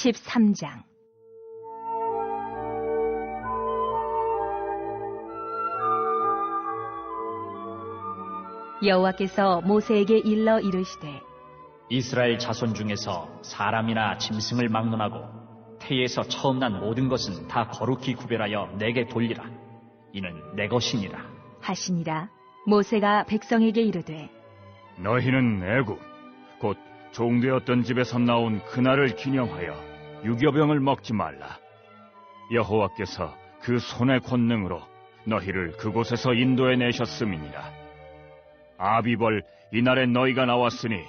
13장. 여호와께서 모세에게 일러 이르시되 이스라엘 자손 중에서 사람이나 짐승을 막론하고 태에서 처음 난 모든 것은 다 거룩히 구별하여 내게 돌리라. 이는 내 것이니라 하시니라. 모세가 백성에게 이르되 너희는 애굽 곧 종되었던 집에서 나온 그날을 기념하여 유교병을 먹지 말라. 여호와께서 그 손의 권능으로 너희를 그곳에서 인도해 내셨음이니라. 아비벌 이날에 너희가 나왔으니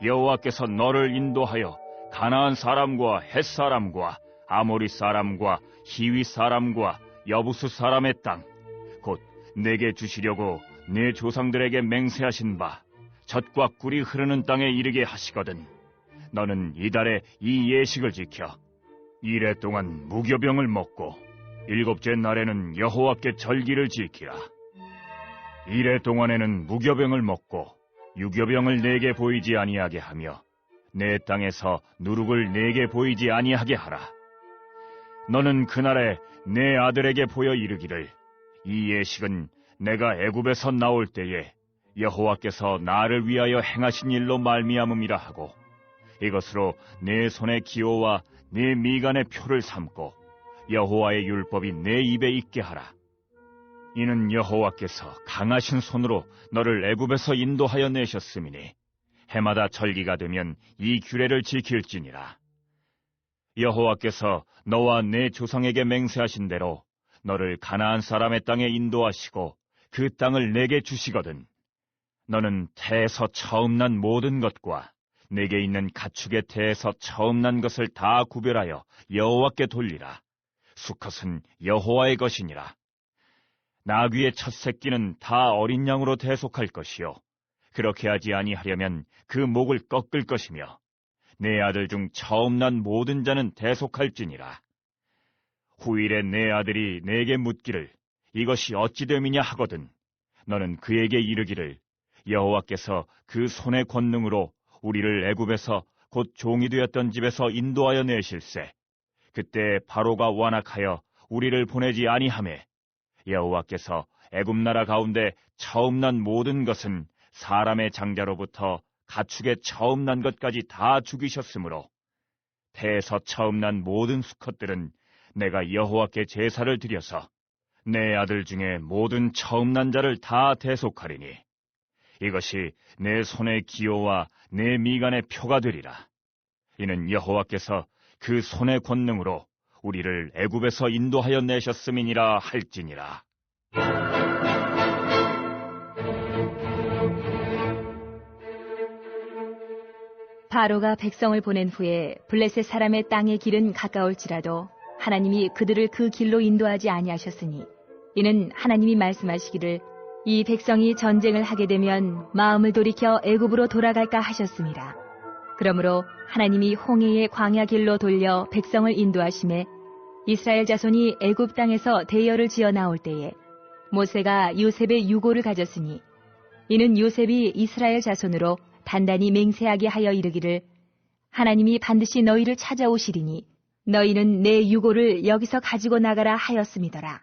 여호와께서 너를 인도하여 가나안 사람과 헷 사람과 아모리 사람과 히위 사람과 여부수 사람의 땅 곧 내게 주시려고 네 조상들에게 맹세하신 바 젖과 꿀이 흐르는 땅에 이르게 하시거든. 너는 이달에 이 예식을 지켜 이래 동안 무교병을 먹고 일곱째 날에는 여호와께 절기를 지키라. 이래 동안에는 무교병을 먹고 유교병을 내게 보이지 아니하게 하며 내 땅에서 누룩을 내게 보이지 아니하게 하라. 너는 그날에 내 아들에게 보여 이르기를 이 예식은 내가 애굽에서 나올 때에 여호와께서 나를 위하여 행하신 일로 말미암음이라 하고 이것으로 내 손의 기호와 내 미간의 표를 삼고 여호와의 율법이 내 입에 있게 하라. 이는 여호와께서 강하신 손으로 너를 애굽에서 인도하여 내셨음이니 해마다 절기가 되면 이 규례를 지킬지니라. 여호와께서 너와 내 조상에게 맹세하신 대로 너를 가나안 사람의 땅에 인도하시고 그 땅을 내게 주시거든. 너는 태에서 처음 난 모든 것과 내게 있는 가축의 태에서 처음 난 것을 다 구별하여 여호와께 돌리라. 수컷은 여호와의 것이니라. 나귀의 첫 새끼는 다 어린 양으로 대속할 것이요 그렇게 하지 아니하려면 그 목을 꺾을 것이며 내 아들 중 처음 난 모든 자는 대속할지니라. 후일에 내 아들이 내게 묻기를 이것이 어찌 됨이냐 하거든 너는 그에게 이르기를 여호와께서 그 손의 권능으로 우리를 애굽에서 곧 종이 되었던 집에서 인도하여 내실세 그때 바로가 완악하여 우리를 보내지 아니하매 여호와께서 애굽 나라 가운데 처음 난 모든 것은 사람의 장자로부터 가축의 처음 난 것까지 다 죽이셨으므로 태에서 처음 난 모든 수컷들은 내가 여호와께 제사를 드려서 내 아들 중에 모든 처음 난 자를 다 대속하리니 이것이 내 손의 기호와 내 미간의 표가 되리라. 이는 여호와께서 그 손의 권능으로 우리를 애굽에서 인도하여 내셨음이니라 할지니라. 바로가 백성을 보낸 후에 블레셋 사람의 땅의 길은 가까울지라도 하나님이 그들을 그 길로 인도하지 아니하셨으니 이는 하나님이 말씀하시기를 이 백성이 전쟁을 하게 되면 마음을 돌이켜 애굽으로 돌아갈까 하셨습니다. 그러므로 하나님이 홍해의 광야 길로 돌려 백성을 인도하심에 이스라엘 자손이 애굽 땅에서 대열을 지어 나올 때에 모세가 요셉의 유고를 가졌으니 이는 요셉이 이스라엘 자손으로 단단히 맹세하게 하여 이르기를 하나님이 반드시 너희를 찾아오시리니 너희는 내 유고를 여기서 가지고 나가라 하였음이더라.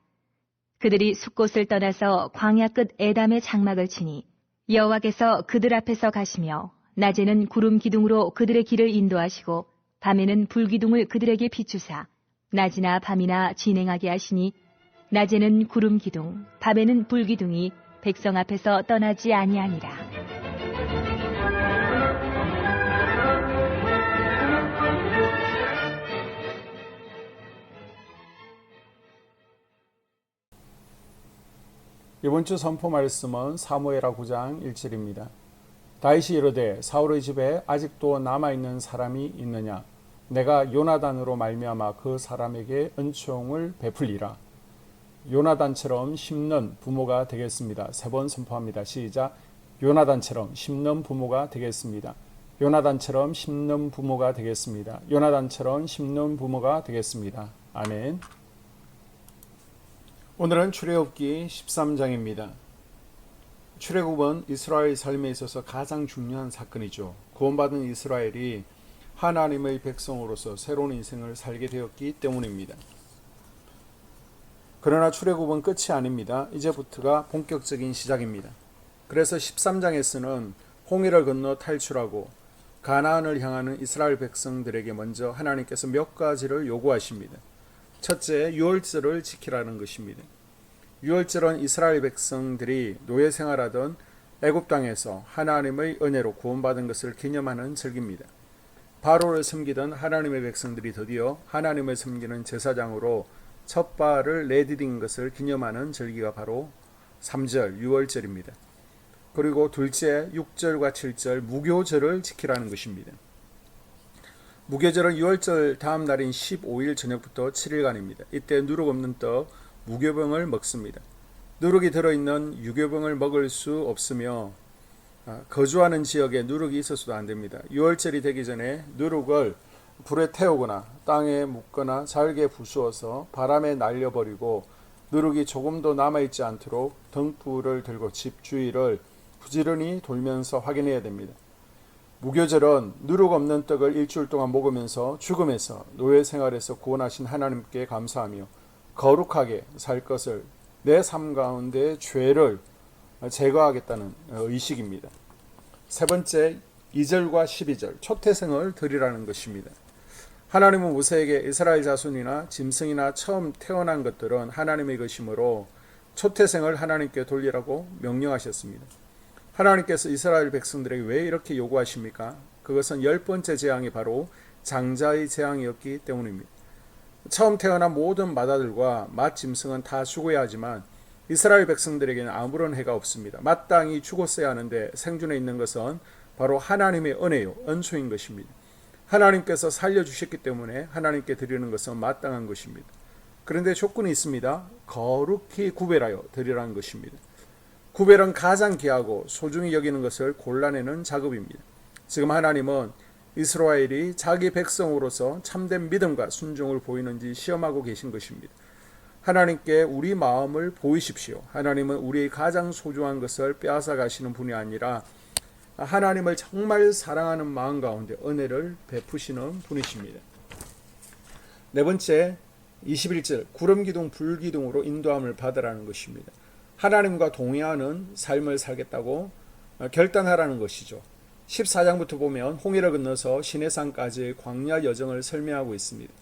그들이 숫곳을 떠나서 광야 끝 에담의 장막을 치니 여호와께서 그들 앞에서 가시며 낮에는 구름 기둥으로 그들의 길을 인도하시고 밤에는 불 기둥을 그들에게 비추사 낮이나 밤이나 진행하게 하시니 낮에는 구름 기둥 밤에는 불 기둥이 백성 앞에서 떠나지 아니하니라. 이번 주 선포 말씀은 사무엘하 9장 1절입니다. 다윗이 이르되 사울의 집에 아직도 남아있는 사람이 있느냐? 내가 요나단으로 말미암아 그 사람에게 은총을 베풀리라. 요나단처럼 심는 부모가 되겠습니다. 3번 선포합니다. 시작. 요나단처럼 심는 부모가 되겠습니다. 요나단처럼 심는 부모가 되겠습니다. 요나단처럼 심는 부모가 되겠습니다. 아멘. 오늘은 출애굽기 13장입니다. 출애굽은 이스라엘 삶에 있어서 가장 중요한 사건이죠. 구원받은 이스라엘이 하나님의 백성으로서 새로운 인생을 살게 되었기 때문입니다. 그러나 출애굽은 끝이 아닙니다. 이제부터가 본격적인 시작입니다. 그래서 13장에서는 홍해를 건너 탈출하고 가나안을 향하는 이스라엘 백성들에게 먼저 하나님께서 몇 가지를 요구하십니다. 첫째, 유월절을 지키라는 것입니다. 유월절은 이스라엘 백성들이 노예 생활하던 애굽 땅에서 하나님의 은혜로 구원받은 것을 기념하는 절기입니다. 바로를 섬기던 하나님의 백성들이 드디어 하나님을 섬기는 제사장으로 첫 발을 내디딘 것을 기념하는 절기가 바로 3절 유월절입니다. 그리고 둘째 6절과 7절 무교절을 지키라는 것입니다. 무교절은 유월절 다음 날인 15일 저녁부터 7일간입니다. 이때 누룩 없는 떡 무교병을 먹습니다. 누룩이 들어있는 유교병을 먹을 수 없으며 거주하는 지역에 누룩이 있어서도 안 됩니다. 유월절이 되기 전에 누룩을 불에 태우거나 땅에 묻거나 잘게 부수어서 바람에 날려버리고 누룩이 조금도 남아있지 않도록 등불을 들고 집 주위를 부지런히 돌면서 확인해야 됩니다. 무교절은 누룩 없는 떡을 일주일 동안 먹으면서 죽음에서 노예 생활에서 구원하신 하나님께 감사하며 거룩하게 살 것을 내 삶 가운데 죄를 제거하겠다는 의식입니다. 세 번째 2절과 12절 초태생을 드리라는 것입니다. 하나님은 모세에게 이스라엘 자손이나 짐승이나 처음 태어난 것들은 하나님의 것이므로 초태생을 하나님께 돌리라고 명령하셨습니다. 하나님께서 이스라엘 백성들에게 왜 이렇게 요구하십니까? 그것은 10번째 재앙이 바로 장자의 재앙이었기 때문입니다. 처음 태어난 모든 맏아들과 맏짐승은 다 죽어야 하지만 이스라엘 백성들에게는 아무런 해가 없습니다. 마땅히 죽었어야 하는데 생존해 있는 것은 바로 하나님의 은혜요,恩초인 것입니다. 하나님께서 살려주셨기 때문에 하나님께 드리는 것은 마땅한 것입니다. 그런데 조건이 있습니다. 거룩히 구별하여 드리라는 것입니다. 구별은 가장 귀하고 소중히 여기는 것을 골라내는 작업입니다. 지금 하나님은 이스라엘이 자기 백성으로서 참된 믿음과 순종을 보이는지 시험하고 계신 것입니다. 하나님께 우리 마음을 보이십시오. 하나님은 우리의 가장 소중한 것을 빼앗아 가시는 분이 아니라 하나님을 정말 사랑하는 마음 가운데 은혜를 베푸시는 분이십니다. 네 번째 21절 구름기둥 불기둥으로 인도함을 받으라는 것입니다. 하나님과 동의하는 삶을 살겠다고 결단하라는 것이죠. 14장부터 보면 홍해를 건너서 시내산까지의 광야 여정을 설명하고 있습니다.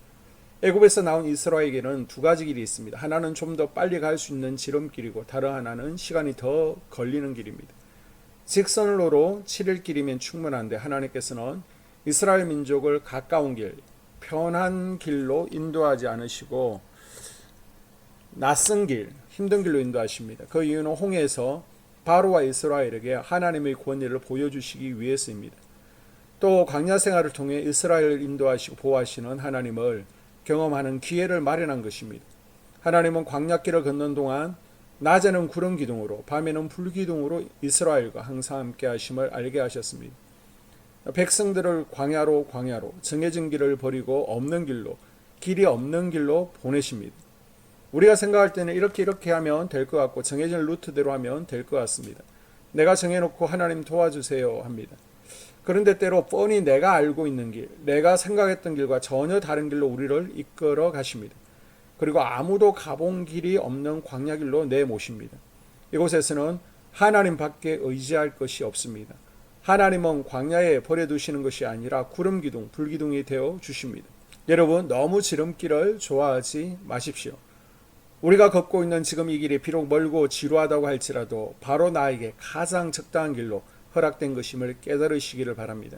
애굽에서 나온 이스라엘에게는 두 가지 길이 있습니다. 하나는 좀 더 빨리 갈 수 있는 지름길이고 다른 하나는 시간이 더 걸리는 길입니다. 직선로로 7일 길이면 충분한데 하나님께서는 이스라엘 민족을 가까운 길, 편한 길로 인도하지 않으시고 낯선 길, 힘든 길로 인도하십니다. 그 이유는 홍해에서 바로와 이스라엘에게 하나님의 권위를 보여주시기 위해서입니다. 또 광야 생활을 통해 이스라엘을 인도하시고 보호하시는 하나님을 경험하는 기회를 마련한 것입니다. 하나님은 광야길을 걷는 동안 낮에는 구름 기둥으로 밤에는 불 기둥으로 이스라엘과 항상 함께 하심을 알게 하셨습니다. 백성들을 광야로 정해진 길을 버리고 없는 길로, 길이 없는 길로 보내십니다. 우리가 생각할 때는 이렇게 하면 될 것 같고 정해진 루트대로 하면 될 것 같습니다. 내가 정해놓고 하나님 도와주세요 합니다. 그런데 때로 뻔히 내가 알고 있는 길, 내가 생각했던 길과 전혀 다른 길로 우리를 이끌어 가십니다. 그리고 아무도 가본 길이 없는 광야길로 내모십니다. 이곳에서는 하나님 밖에 의지할 것이 없습니다. 하나님은 광야에 버려두시는 것이 아니라 구름기둥, 불기둥이 되어 주십니다. 여러분 너무 지름길을 좋아하지 마십시오. 우리가 걷고 있는 지금 이 길이 비록 멀고 지루하다고 할지라도 바로 나에게 가장 적당한 길로 허락된 것임을 깨달으시기를 바랍니다.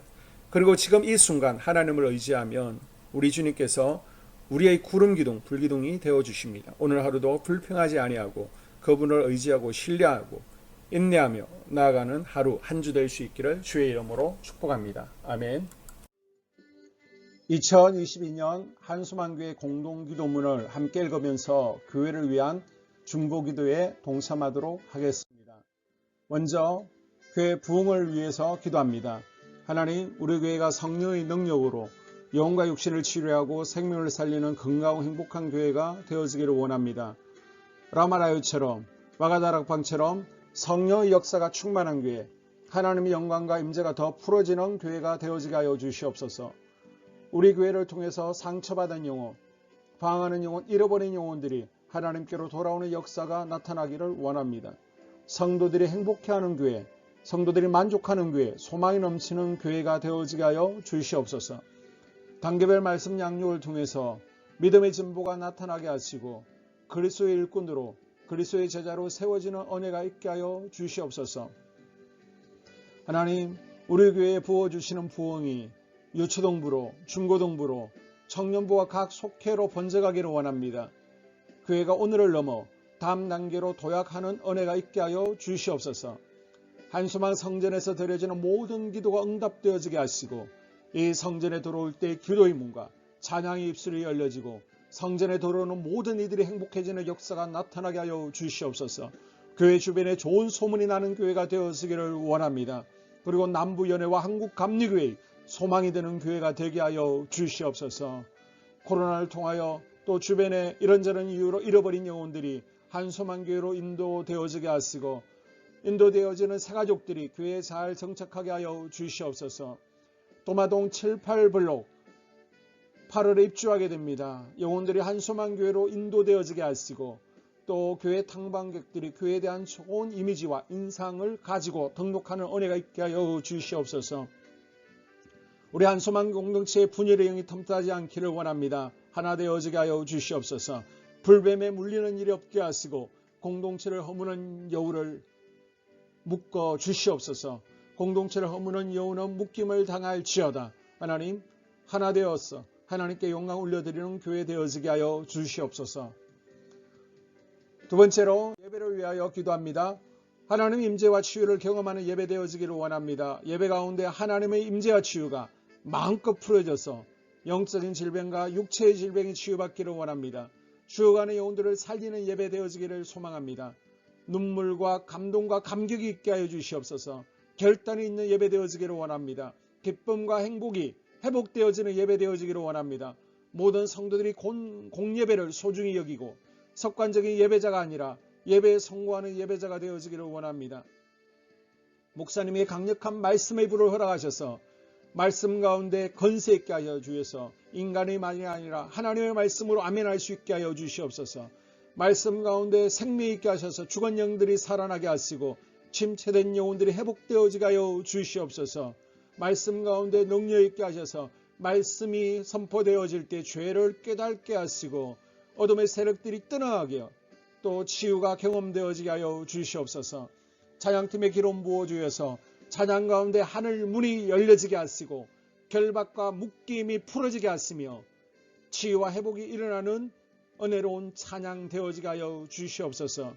그리고 지금 이 순간 하나님을 의지하면 우리 주님께서 우리의 구름기둥, 불기둥이 되어주십니다. 오늘 하루도 불평하지 아니하고 그분을 의지하고 신뢰하고 인내하며 나아가는 하루 한 주 될 수 있기를 주의 이름으로 축복합니다. 아멘. 2022년 한수만교회 공동기도문을 함께 읽으면서 교회를 위한 중보기도에 동참하도록 하겠습니다. 먼저 교회 부흥을 위해서 기도합니다. 하나님, 우리 교회가 성령의 능력으로 영과 육신을 치료하고 생명을 살리는 건강하고 행복한 교회가 되어지기를 원합니다. 라마라요처럼 와가다락방처럼 성령의 역사가 충만한 교회, 하나님의 영광과 임재가 더 풀어지는 교회가 되어지게 하여 주시옵소서. 우리 교회를 통해서 상처받은 영혼, 방황하는 영혼, 잃어버린 영혼들이 하나님께로 돌아오는 역사가 나타나기를 원합니다. 성도들이 행복해하는 교회, 성도들이 만족하는 교회, 소망이 넘치는 교회가 되어지게 하여 주시옵소서. 단계별 말씀 양육을 통해서 믿음의 진보가 나타나게 하시고 그리스도의 일꾼으로 그리스도의 제자로 세워지는 은혜가 있게 하여 주시옵소서. 하나님, 우리 교회에 부어주시는 부흥이 유초동부로, 중고동부로, 청년부와 각 속회로 번져가기를 원합니다. 교회가 오늘을 넘어 다음 단계로 도약하는 은혜가 있게 하여 주시옵소서. 한소망 성전에서 드려지는 모든 기도가 응답되어지게 하시고 이 성전에 들어올 때 기도의 문과 찬양의 입술이 열려지고 성전에 들어오는 모든 이들이 행복해지는 역사가 나타나게 하여 주시옵소서. 교회 주변에 좋은 소문이 나는 교회가 되어지기를 원합니다. 그리고 남부연회와 한국감리교회의 소망이 되는 교회가 되게 하여 주시옵소서. 코로나를 통하여 또 주변에 이런저런 이유로 잃어버린 영혼들이 한소망교회로 인도되어지게 하시고 인도되어지는 새가족들이 교회에 잘 정착하게 하여 주시옵소서. 도마동 7, 8블록 8월에 입주하게 됩니다. 영혼들이 한소망교회로 인도되어지게 하시고 또 교회 탕방객들이 교회에 대한 좋은 이미지와 인상을 가지고 등록하는 은혜가 있게 하여 주시옵소서. 우리 한소망 공동체의 분열의 영이 틈타지 않기를 원합니다. 하나 되어지게 하여 주시옵소서. 불뱀에 물리는 일이 없게 하시고 공동체를 허무는 여우를 묶어 주시옵소서. 공동체를 허무는 여우는 묶임을 당할지어다. 하나님, 하나 되어서 하나님께 영광 올려드리는 교회 되어지게 하여 주시옵소서. 두 번째로 예배를 위하여 기도합니다. 하나님 임재와 치유를 경험하는 예배 되어지기를 원합니다. 예배 가운데 하나님의 임재와 치유가 마음껏 풀어져서 영적인 질병과 육체의 질병이 치유받기를 원합니다. 죽어가는 영혼들을 살리는 예배 되어지기를 소망합니다. 눈물과 감동과 감격이 있게 하여 주시옵소서. 결단이 있는 예배 되어지기를 원합니다. 기쁨과 행복이 회복되어지는 예배 되어지기를 원합니다. 모든 성도들이 공예배를 소중히 여기고 석관적인 예배자가 아니라 예배에 성공하는 예배자가 되어지기를 원합니다. 목사님의 강력한 말씀의 불을 허락하셔서 말씀 가운데 건세 있게 하여 주셔서 인간의 말이 아니라 하나님의 말씀으로 아멘할 수 있게 하여 주시옵소서. 말씀 가운데 생명 있게 하셔서 죽은 영들이 살아나게 하시고 침체된 영혼들이 회복되어지게 하여 주시옵소서. 말씀 가운데 능력 있게 하셔서 말씀이 선포되어질 때 죄를 깨닫게 하시고 어둠의 세력들이 떠나가게 또 치유가 경험되어지게 하여 주시옵소서. 찬양팀의 기름 부어주셔서 찬양 가운데 하늘 문이 열려지게 하시고 결박과 묶임이 풀어지게 하시며 치유와 회복이 일어나는 은혜로운 찬양 되어지게 하여 주시옵소서.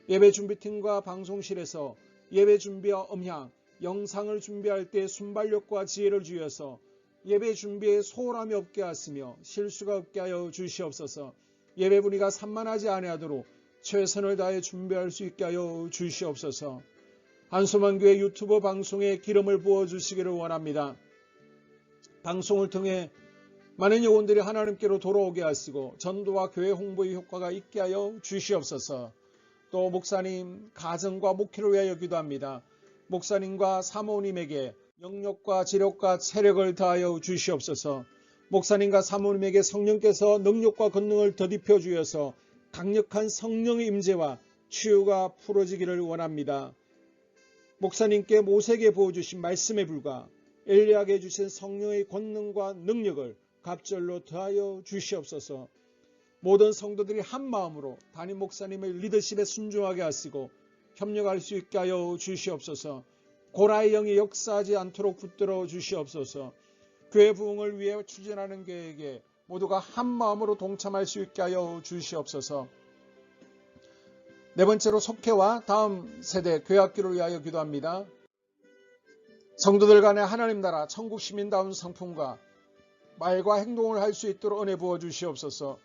예배 준비팀과 방송실에서 예배 준비와 음향, 영상을 준비할 때 순발력과 지혜를 주셔서 예배 준비에 소홀함이 없게 하시며 실수가 없게 하여 주시옵소서. 예배 분위기가 산만하지 아니하도록 최선을 다해 준비할 수 있게 하여 주시옵소서. 한소망교회 유튜브 방송에 기름을 부어주시기를 원합니다. 방송을 통해 많은 영혼들이 하나님께로 돌아오게 하시고 전도와 교회 홍보의 효과가 있게 하여 주시옵소서. 또 목사님 가정과 목회를 위하여 기도합니다. 목사님과 사모님에게 영력과 지력과 체력을 다하여 주시옵소서. 목사님과 사모님에게 성령께서 능력과 권능을 더딥혀 주셔서 강력한 성령의 임재와 치유가 풀어지기를 원합니다. 목사님께 모세에게 부어주신 말씀의 불과 엘리야에게 주신 성령의 권능과 능력을 갑절로 더하여 주시옵소서. 모든 성도들이 한 마음으로 담임 목사님의 리더십에 순종하게 하시고 협력할 수 있게 하여 주시옵소서. 고라의 영이 역사하지 않도록 붙들어 주시옵소서. 교회 부흥을 위해 추진하는 교회에게 모두가 한 마음으로 동참할 수 있게 하여 주시옵소서. 네 번째로 속회와 다음 세대 교회학교를 위하여 기도합니다. 성도들 간의 하나님 나라 천국 시민다운 성품과 말과 행동을 할 수 있도록 은혜 부어 주시옵소서.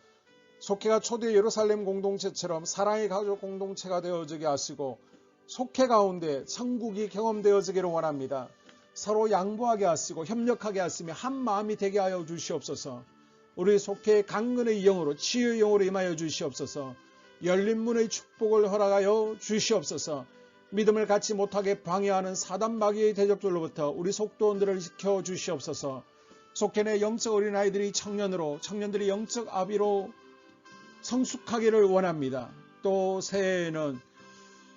속회가 초대 예루살렘 공동체처럼 사랑의 가족 공동체가 되어지게 하시고 속회 가운데 천국이 경험되어지기를 원합니다. 서로 양보하게 하시고 협력하게 하시며 한 마음이 되게 하여 주시옵소서. 우리 속회의 강건의 영으로 치유의 영으로 임하여 주시옵소서. 열린 문의 축복을 허락하여 주시옵소서. 믿음을 갖지 못하게 방해하는 사단 마귀의 대적들로부터 우리 속도원들을 지켜 주시옵소서. 속해 영적 어린아이들이 청년으로, 청년들이 영적 아비로 성숙하기를 원합니다. 또 새해에는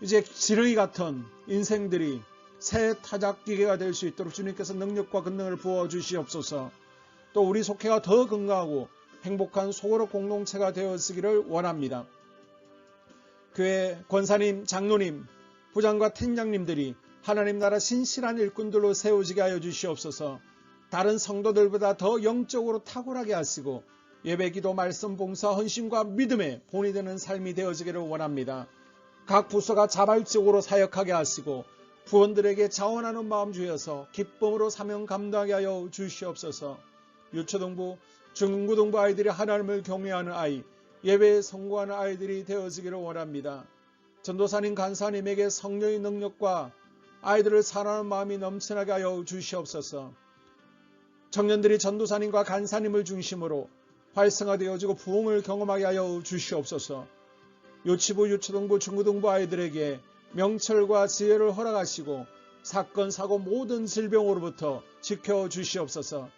이제 지렁이 같은 인생들이 새 타작기계가 될 수 있도록 주님께서 능력과 권능을 부어주시옵소서. 또 우리 속해가 더 건강하고 행복한 소그룹 공동체가 되었으기를 원합니다. 교회 권사님, 장로님, 부장과 팀장님들이 하나님 나라 신실한 일꾼들로 세워지게 하여 주시옵소서. 다른 성도들보다 더 영적으로 탁월하게 하시고 예배, 기도, 말씀, 봉사, 헌신과 믿음에 본이 되는 삶이 되어지기를 원합니다. 각 부서가 자발적으로 사역하게 하시고 부원들에게 자원하는 마음 주여서 기쁨으로 사명 감당하게 하여 주시옵소서. 유초등부, 중고등부 아이들이 하나님을 경외하는 아이, 예배에 성공하는 아이들이 되어지기를 원합니다. 전도사님, 간사님에게 성령의 능력과 아이들을 사랑하는 마음이 넘쳐나게 하여 주시옵소서. 청년들이 전도사님과 간사님을 중심으로 활성화되어지고 부흥을 경험하게 하여 주시옵소서. 유치부, 유초등부, 중고등부 아이들에게 명철과 지혜를 허락하시고 사건, 사고, 모든 질병으로부터 지켜주시옵소서.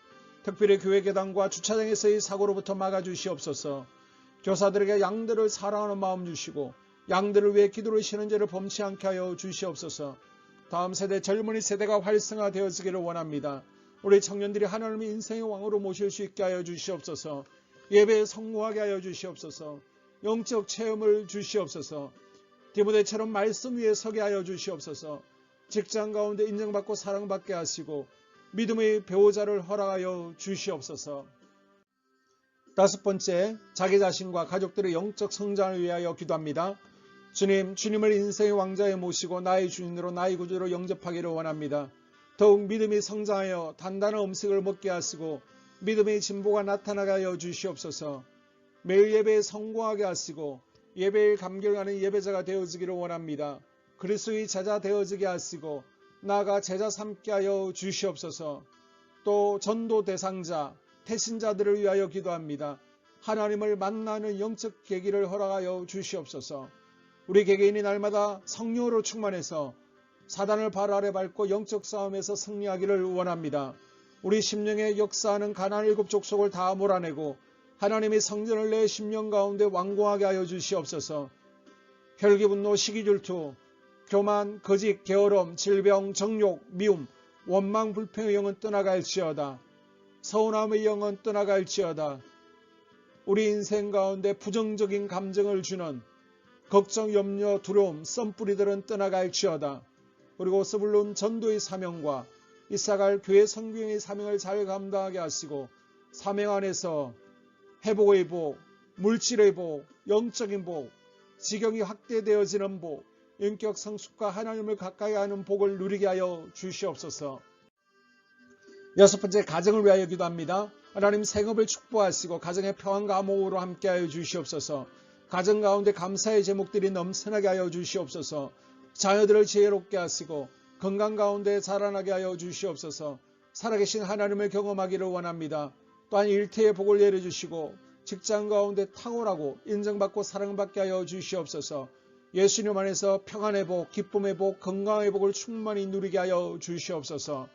특별히 교회 계단과 주차장에서의 사고로부터 막아주시옵소서. 교사들에게 양들을 사랑하는 마음 주시고 양들을 위해 기도를 쉬는 죄를 범치 않게 하여 주시옵소서. 다음 세대, 젊은이 세대가 활성화되어지기를 원합니다. 우리 청년들이 하나님의 인생의 왕으로 모실 수 있게 하여 주시옵소서. 예배에 성공하게 하여 주시옵소서. 영적 체험을 주시옵소서. 디모데처럼 말씀 위에 서게 하여 주시옵소서. 직장 가운데 인정받고 사랑받게 하시고 믿음의 배우자를 허락하여 주시옵소서. 다섯 번째, 자기 자신과 가족들의 영적 성장을 위하여 기도합니다. 주님, 주님을 인생의 왕자에 모시고 나의 주인으로 나의 구주로 영접하기를 원합니다. 더욱 믿음이 성장하여 단단한 음식을 먹게 하시고 믿음의 진보가 나타나게 하여 주시옵소서. 매일 예배에 성공하게 하시고 예배에 감격하는 예배자가 되어지기를 원합니다. 그리스도의 제자 되어지게 하시고 나아가 제자 삼게 하여 주시옵소서. 또 전도 대상자, 태신자들을 위하여 기도합니다. 하나님을 만나는 영적 계기를 허락하여 주시옵소서. 우리 개개인이 날마다 성령으로 충만해서 사단을 발 아래 밟고 영적 싸움에서 승리하기를 원합니다. 우리 심령에 역사하는 가나안 7 족속을 다 몰아내고 하나님의 성전을 내 심령 가운데 완공하게 하여 주시옵소서. 혈기, 분노, 시기, 질투, 교만, 거짓, 게으름, 질병, 정욕, 미움, 원망, 불평의 영은 떠나갈지어다. 서운함의 영은 떠나갈지어다. 우리 인생 가운데 부정적인 감정을 주는 걱정, 염려, 두려움, 썸뿌리들은 떠나갈지어다. 그리고 스불론 전도의 사명과 이사갈 교회 선교의 사명을 잘 감당하게 하시고 사명 안에서 회복의 복, 물질의 복, 영적인 복, 지경이 확대되어지는 복, 인격 성숙과 하나님을 가까이 하는 복을 누리게 하여 주시옵소서. 여섯 번째, 가정을 위하여 기도합니다. 하나님 생업을 축복하시고 가정의 평안과 암호로 함께하여 주시옵소서. 가정 가운데 감사의 제목들이 넘쳐나게 하여 주시옵소서. 자녀들을 지혜롭게 하시고 건강 가운데 자라나게 하여 주시옵소서. 살아계신 하나님을 경험하기를 원합니다. 또한 일태의 복을 내려주시고 직장 가운데 탁월하고 인정받고 사랑받게 하여 주시옵소서. 예수님 안에서 평안의 복, 기쁨의 복, 건강의 복을 충만히 누리게 하여 주시옵소서.